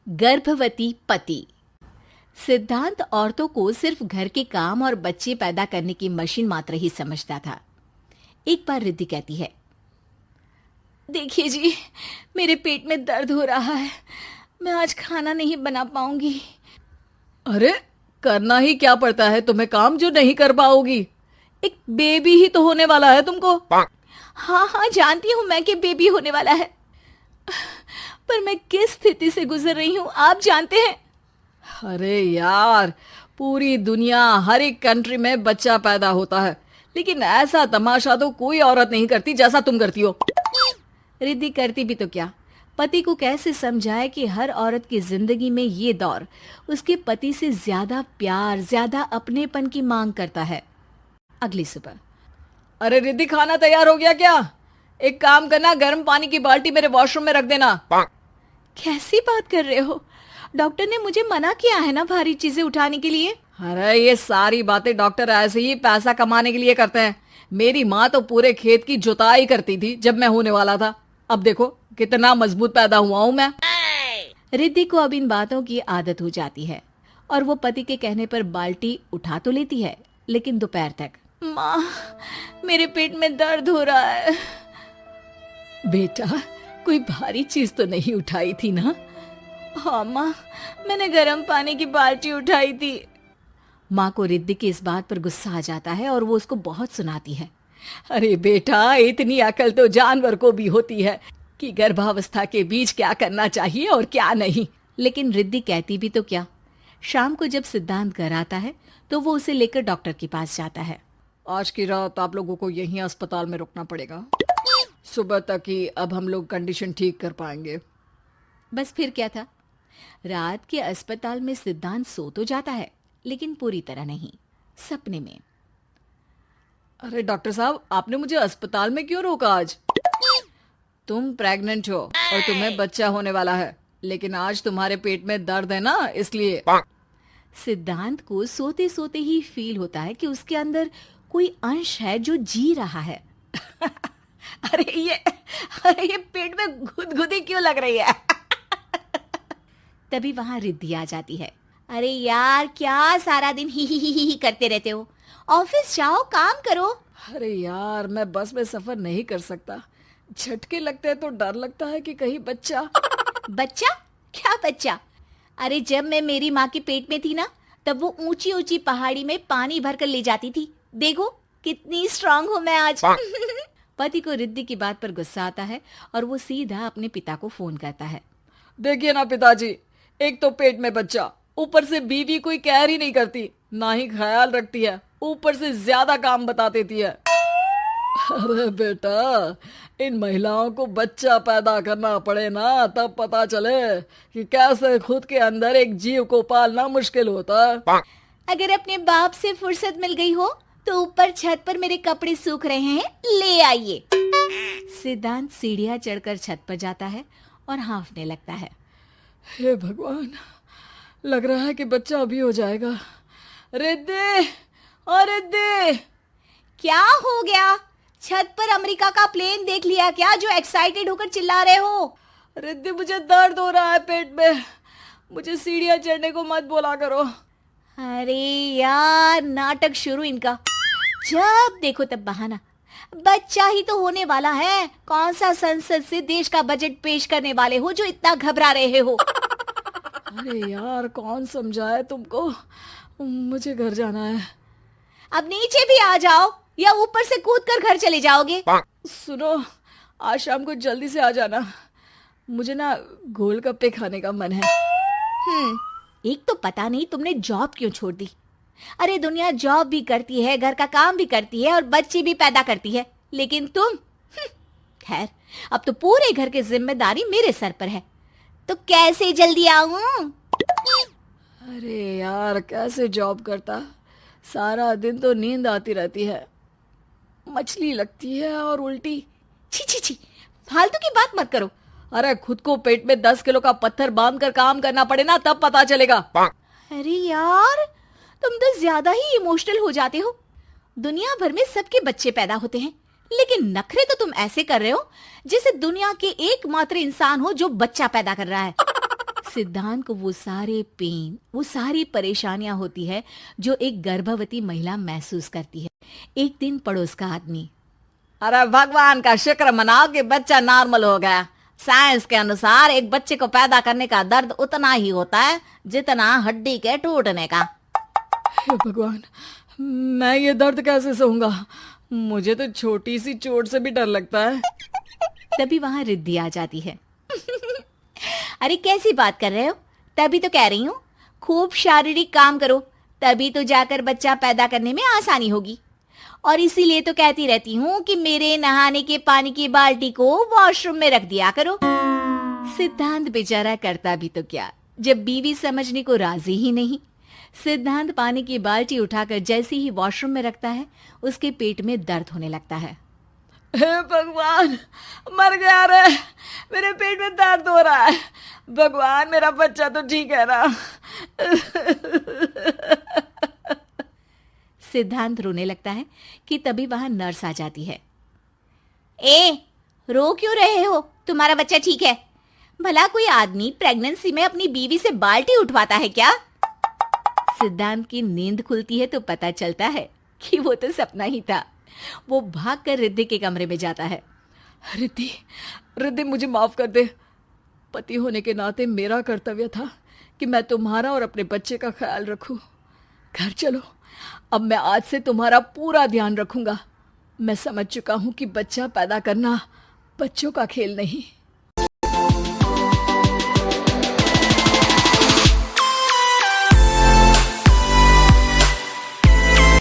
गर्भवती पति। सिद्धांत औरतों को सिर्फ घर के काम और बच्चे पैदा करने की मशीन मात्र ही समझता था। एक बार रिद्धि कहती है, देखिए जी, मेरे पेट में दर्द हो रहा है, मैं आज खाना नहीं बना पाऊंगी। अरे करना ही क्या पड़ता है तुम्हें काम जो नहीं कर पाओगी? एक बेबी ही तो होने वाला है तुमको। हाँ हाँ, जानती हूँ मैं कि बेबी होने वाला है, पर मैं किस स्थिति से गुजर रही हूँ आप जानते हैं। अरे यार, पूरी दुनिया हर एक कंट्री में बच्चा पैदा होता है, लेकिन ऐसा तमाशा तो कोई औरत नहीं करती जैसा तुम करती हो। रिद्धि करती भी तो क्या, पति को कैसे समझाए कि हर औरत की जिंदगी में ये दौर उसके पति से ज्यादा प्यार, ज्यादा अपनेपन की मांग करता है। अगली सुबह, अरे रिद्धि, खाना तैयार हो गया क्या? एक काम करना, गर्म पानी की बाल्टी मेरे वॉशरूम में रख देना। कैसी बात कर रहे हो? डॉक्टर ने मुझे मना किया है ना भारी चीजें उठाने के लिए। अरे ये सारी बातें डॉक्टर ऐसे ही पैसा कमाने के लिए करते हैं। मेरी माँ तो पूरे खेत की जुताई करती थी जब मैं होने वाला था। अब देखो कितना मजबूत पैदा हुआ हूँ मैं। रिद्धि को अब इन बातों की आदत हो जाती है और वो पति के कहने पर बाल्टी उठा तो लेती है, लेकिन दोपहर तक। माँ, मेरे पेट में दर्द हो रहा है। बेटा, कोई भारी चीज तो नहीं उठाई थी ना? हाँ माँ, मैंने गर्म पानी की बाल्टी उठाई थी। माँ को रिद्धि की इस बात पर गुस्सा आ जाता है और वो उसको बहुत सुनाती है। अरे बेटा, इतनी अकल तो जानवर को भी होती है कि गर्भावस्था के बीच क्या करना चाहिए और क्या नहीं। लेकिन रिद्धि कहती भी तो क्या। शाम को जब सिद्धांत घर आता है तो वो उसे लेकर डॉक्टर के पास जाता है। आज की रात आप लोगों को यहीं अस्पताल में रुकना पड़ेगा, सुबह तक ही अब हम लोग कंडीशन ठीक कर पाएंगे। बस फिर क्या था, रात के अस्पताल में सिद्धांत सो तो जाता है, लेकिन पूरी तरह नहीं, सपने में। अरे डॉक्टर साहब, आपने मुझे अस्पताल में क्यों रोका आज? तुम प्रेग्नेंट हो और तुम्हें बच्चा होने वाला है, लेकिन आज तुम्हारे पेट में दर्द है ना, इसलिए। सिद्धांत को सोते सोते ही फील होता है कि उसके अंदर कोई अंश है जो जी रहा है। अरे ये पेट में गुदगुदी क्यों लग रही है? तभी वहां रिद्धि आ जाती है। अरे यार, क्या सारा दिन ही करते रहते हो? ऑफिस जाओ, काम करो। अरे यार, मैं बस में सफर नहीं कर सकता। झटके लगते हैं तो डर लगता है कि कहीं बच्चा। बच्चा? क्या बच्चा? अरे जब मैं मेरी माँ के पेट में थी ना, तब वो ऊंची ऊंची पहाड़ी में पानी भरकर ले जाती थी। देखो कितनी स्ट्रांग हूँ मैं आज। पति को रिद्धि की बात पर गुस्सा आता है और वो सीधा अपने पिता को फोन करता है। देखिए ना पिताजी, एक तो पेट में बच्चा, ऊपर से बीवी कोई केयर ही नहीं करती, ना ही ख्याल रखती है, ऊपर से ज्यादा काम बता देती है। अरे बेटा, इन महिलाओं को बच्चा पैदा करना पड़े ना, तब पता चले कि कैसे खुद के अंदर एक जीव को पालना मुश्किल होता है। अगर अपने बाप से फुर्सत मिल गई हो तो ऊपर छत पर मेरे कपड़े सूख रहे हैं, ले आइए। सिद्धांत सीढ़ियां चढ़कर छत पर जाता है और हाँफने लगता है। हे भगवान, लग रहा है कि बच्चा अभी हो जाएगा। रिद्धि, ओ रिद्धि! क्या हो गया? छत पर अमेरिका का प्लेन देख लिया क्या जो एक्साइटेड होकर चिल्ला रहे हो? रिद्धि, मुझे दर्द हो रहा है पेट में, मुझे सीढ़ियां चढ़ने को मत बोला करो। अरे यार, नाटक शुरू इनका। जब देखो तब बहाना। बच्चा ही तो होने वाला है, कौन सा संसद से देश का बजट पेश करने वाले हो जो इतना घबरा रहे हो? अरे यार, कौन समझाए तुमको, मुझे घर जाना है। अब नीचे भी आ जाओ या ऊपर से कूद कर घर चले जाओगे? सुनो, आज शाम को जल्दी से आ जाना, मुझे ना गोलगप्पे खाने का मन है। एक तो पता नहीं तुमने जॉब क्यों छोड़ दी। अरे दुनिया जॉब भी करती है, घर का काम भी करती है और बच्चे भी पैदा करती है, लेकिन तुम खैर, अब तो पूरे घर की जिम्मेदारी मेरे सर पर है, तो कैसे जल्दी आऊं? अरे यार, कैसे जॉब करता, सारा दिन तो नींद आती रहती है, मछली लगती है और उल्टी। छी छी छी, फालतू की बात मत करो। अरे खुद को पेट में 10 किलो का पत्थर बांध कर काम करना पड़े ना, तब पता चलेगा। अरे यार, तुम तो ज्यादा ही इमोशनल हो जाते हो। दुनिया भर में सबके बच्चे पैदा होते हैं, लेकिन नखरे तो तुम ऐसे कर रहे हो जैसे दुनिया के एकमात्र इंसान हो जो बच्चा पैदा कर रहा है। सिद्धांत को वो सारे पेन, वो सारी परेशानियां होती है जो एक गर्भवती महिला महसूस करती है। एक दिन पड़ोस का आदमी, अरे भगवान का शुक्र मनाओ कि बच्चा नॉर्मल हो गया। साइंस के अनुसार एक बच्चे को पैदा करने का दर्द उतना ही होता है जितना हड्डी के टूटने का। हे भगवान, मैं ये दर्द कैसे सहूंगा? मुझे तो छोटी सी चोट से भी डर लगता है। तभी वहां रिद्धि आ जाती है। अरे कैसी बात कर रहे हो? तभी तो कह रही हूँ, खूब शारीरिक काम करो, तभी तो जाकर बच्चा पैदा करने में आसानी होगी। और इसीलिए तो कहती रहती हूँ कि मेरे नहाने के पानी की बाल्टी को वॉशरूम में रख दिया करो। सिद्धांत बेचारा करता भी तो क्या, जब बीवी समझने को राजी ही नहीं। सिद्धांत पानी की बाल्टी उठाकर जैसे ही वॉशरूम में रखता है, उसके पेट में दर्द होने लगता है। हे भगवान, मर गया रे, मेरे पेट में दर्द हो रहा है। भगवान, मेरा बच्चा तो ठीक है ना? सिद्धांत रोने लगता है कि तभी वहां नर्स आ जाती है। ए, रो क्यों रहे हो? तुम्हारा बच्चा ठीक है। भला कोई आदमी प्रेगनेंसी में अपनी बीवी से बाल्टी उठवाता है क्या? सिद्धांत की नींद खुलती है तो पता चलता है कि वो तो सपना ही था। वो भागकर रिद्धि के कमरे में जाता है। रिद्धि, रिद्धि, मुझे माफ कर दे। पति होने के नाते मेरा कर्तव्य था कि मैं तुम्हारा और अपने बच्चे का ख्याल रखूं। घर चलो, अब मैं आज से तुम्हारा पूरा ध्यान रखूंगा। मैं समझ चुका हूं कि बच्चा पैदा करना बच्चों का खेल नहीं।